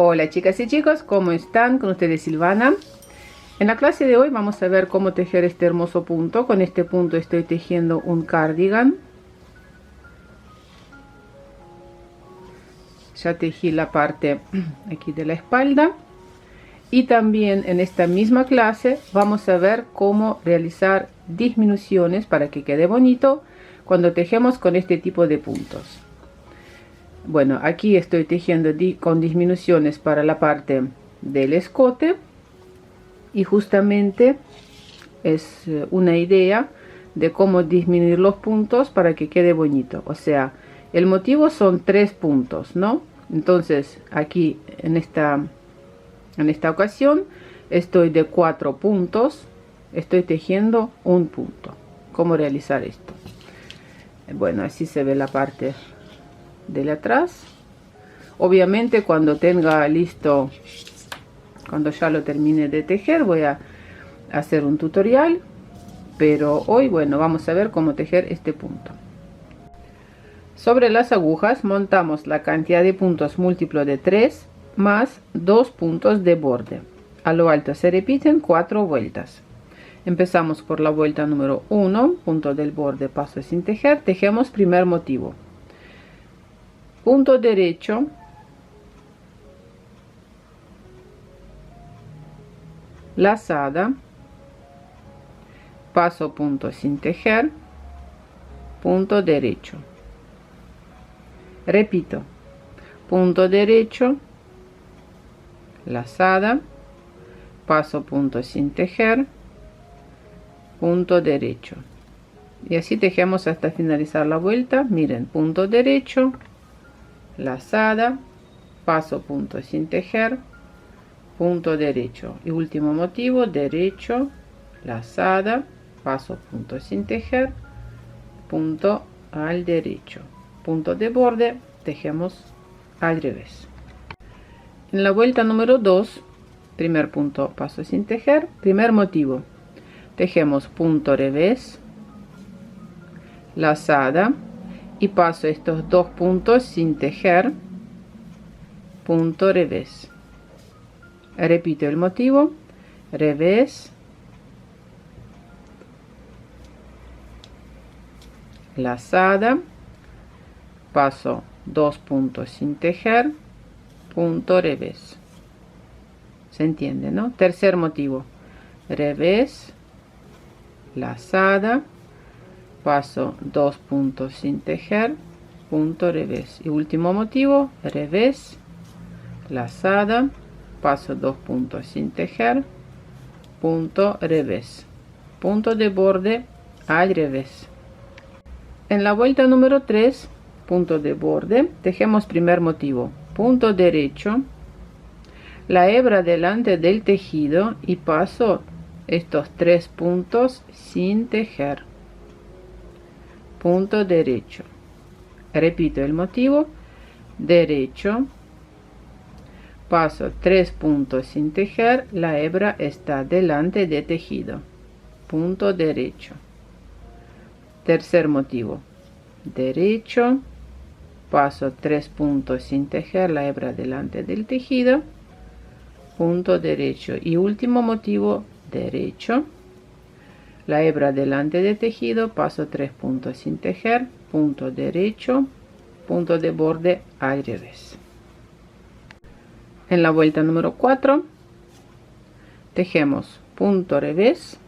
Hola chicas y chicos, ¿cómo están? Con ustedes Silvana. En la clase de hoy vamos a ver cómo tejer este hermoso punto. Con este punto estoy tejiendo un cardigan. Ya tejí la parte aquí de la espalda. Y también en esta misma clase vamos a ver cómo realizar disminuciones para que quede bonito cuando tejemos con este tipo de puntos. Bueno, aquí estoy tejiendo con disminuciones para la parte del escote. Y justamente es una idea de cómo disminuir los puntos para que quede bonito. O sea, el motivo son 3 puntos, ¿no? Entonces aquí en esta ocasión estoy de 4 puntos, estoy tejiendo un punto. ¿Cómo realizar esto? Bueno, así se ve la parte de atrás. Obviamente cuando tenga listo, cuando ya lo termine de tejer, voy a hacer un tutorial, pero hoy, bueno, vamos a ver cómo tejer este punto. Sobre las agujas montamos la cantidad de puntos múltiplo de 3 más 2 puntos de borde. A lo alto se repiten 4 vueltas. Empezamos por la vuelta número 1, punto del borde, paso sin tejer, tejemos primer motivo. Punto derecho, lazada, paso punto sin tejer, punto derecho. Repito, punto derecho, lazada, paso punto sin tejer, punto derecho. Y así tejemos hasta finalizar la vuelta. Miren, punto derecho, lazada, paso punto sin tejer, punto derecho. Y último motivo, derecho, lazada, paso punto sin tejer, punto al derecho. Punto de borde, tejemos al revés. En la vuelta número 2, primer punto, paso sin tejer, primer motivo, tejemos punto revés, lazada y paso estos 2 puntos sin tejer, punto revés. Repito el motivo, revés, lazada, paso 2 puntos sin tejer, punto revés. ¿Se entiende, no? Tercer motivo, revés, lazada, paso 2 puntos sin tejer, punto revés. Y último motivo, revés, lazada, paso 2 puntos sin tejer, punto revés. Punto de borde al revés. En la vuelta número 3, punto de borde, tejemos primer motivo, punto derecho, la hebra delante del tejido y paso estos 3 puntos sin tejer, punto derecho. Repito el motivo, derecho, paso 3 puntos sin tejer, la hebra está delante del tejido, punto derecho. Tercer motivo, derecho, paso 3 puntos sin tejer, la hebra delante del tejido, punto derecho. Y último motivo, derecho, la hebra delante del tejido, paso 3 puntos sin tejer, punto derecho, punto de borde al revés. En la vuelta número 4 tejemos punto revés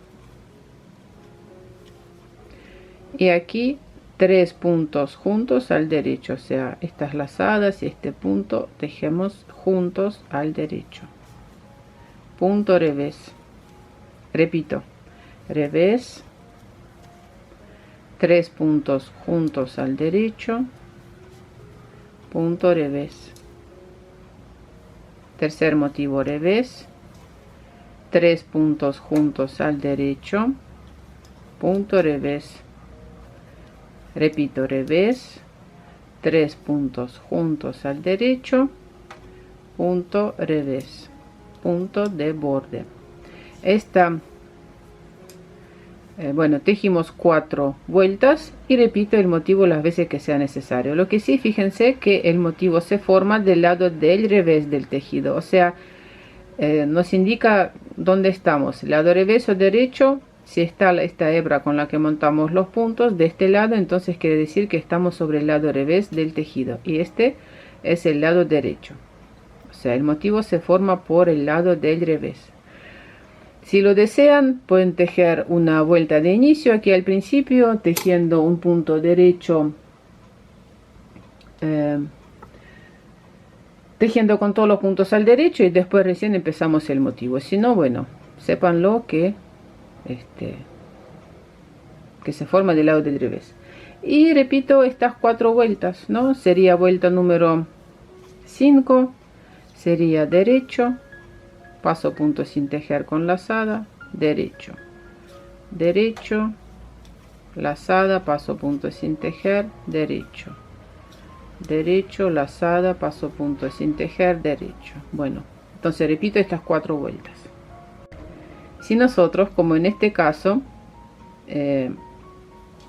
y aquí 3 puntos juntos al derecho, o sea, estas lazadas y este punto tejemos juntos al derecho, punto revés. Repito, revés, 3 puntos juntos al derecho, punto revés. Tercer motivo, revés, 3 puntos juntos al derecho, punto revés. Repito, revés, 3 puntos juntos al derecho, punto revés, punto de borde. Esta Bueno, tejimos 4 vueltas y repito el motivo las veces que sea necesario. Lo que sí, fíjense que el motivo se forma del lado del revés del tejido, o sea, nos indica dónde estamos, lado revés o derecho. Si está esta hebra con la que montamos los puntos de este lado, entonces quiere decir que estamos sobre el lado revés del tejido y este es el lado derecho, o sea, el motivo se forma por el lado del revés. Si lo desean, pueden tejer una vuelta de inicio aquí al principio, tejiendo un punto derecho, tejiendo con todos los puntos al derecho y después recién empezamos el motivo. Si no, bueno, sépanlo que se forma del lado del revés. Y repito estas 4 vueltas, ¿no? Sería vuelta número 5, sería derecho, paso punto sin tejer con lazada, derecho, derecho, lazada, paso punto sin tejer, derecho, derecho, lazada, paso punto sin tejer, derecho. Bueno, entonces repito estas 4 vueltas. Si nosotros, como en este caso,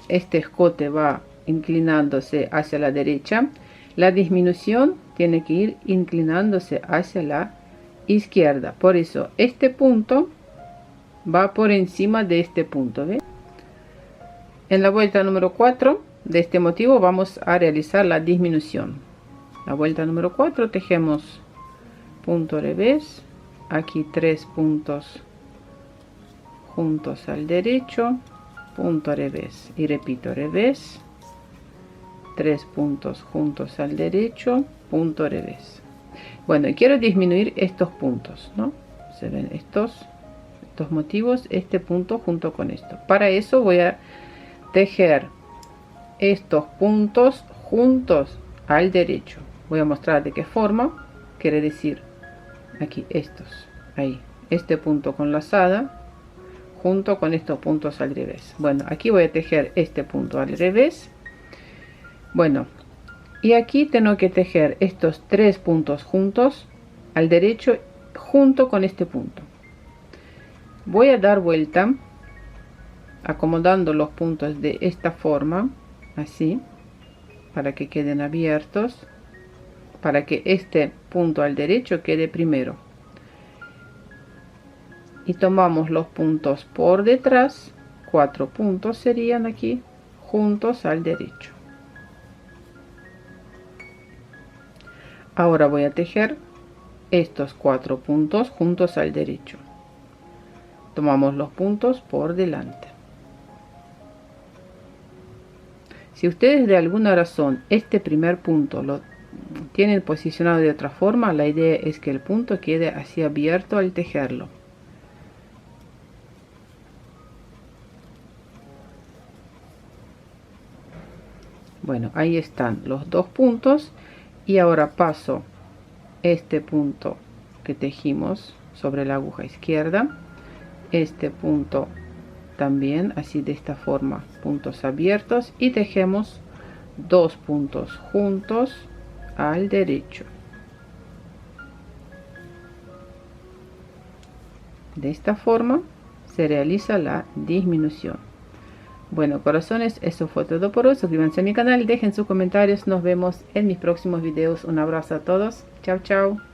este escote va inclinándose hacia la derecha, la disminución tiene que ir inclinándose hacia la izquierda. Por eso este punto va por encima de este punto, ¿ve? En la vuelta número 4 de este motivo vamos a realizar la disminución. La vuelta número 4 tejemos punto revés, aquí 3 puntos juntos al derecho, punto revés y repito revés, 3 puntos juntos al derecho, punto revés. Bueno, y quiero disminuir estos puntos, ¿no? Se ven estos motivos, este punto junto con esto. Para eso voy a tejer estos puntos juntos al derecho. Voy a mostrar de qué forma. Quiere decir aquí estos, ahí, este punto con lazada junto con estos puntos al revés. Bueno, aquí voy a tejer este punto al revés. Bueno, y aquí tengo que tejer estos 3 puntos juntos al derecho junto con este punto. Voy a dar vuelta acomodando los puntos de esta forma, así, para que queden abiertos, para que este punto al derecho quede primero. Y tomamos los puntos por detrás, 4 puntos serían aquí, juntos al derecho. Ahora voy a tejer estos 4 puntos juntos al derecho. Tomamos los puntos por delante. Si ustedes de alguna razón este primer punto lo tienen posicionado de otra forma, la idea es que el punto quede así abierto al tejerlo. Bueno, ahí están los 2 puntos y ahora paso este punto que tejimos sobre la aguja izquierda, este punto también así de esta forma, puntos abiertos, y tejemos 2 puntos juntos al derecho. De esta forma se realiza la disminución. Bueno, corazones, eso fue todo por hoy. Suscríbanse a mi canal, dejen sus comentarios. Nos vemos en mis próximos videos. Un abrazo a todos. Chao, chao.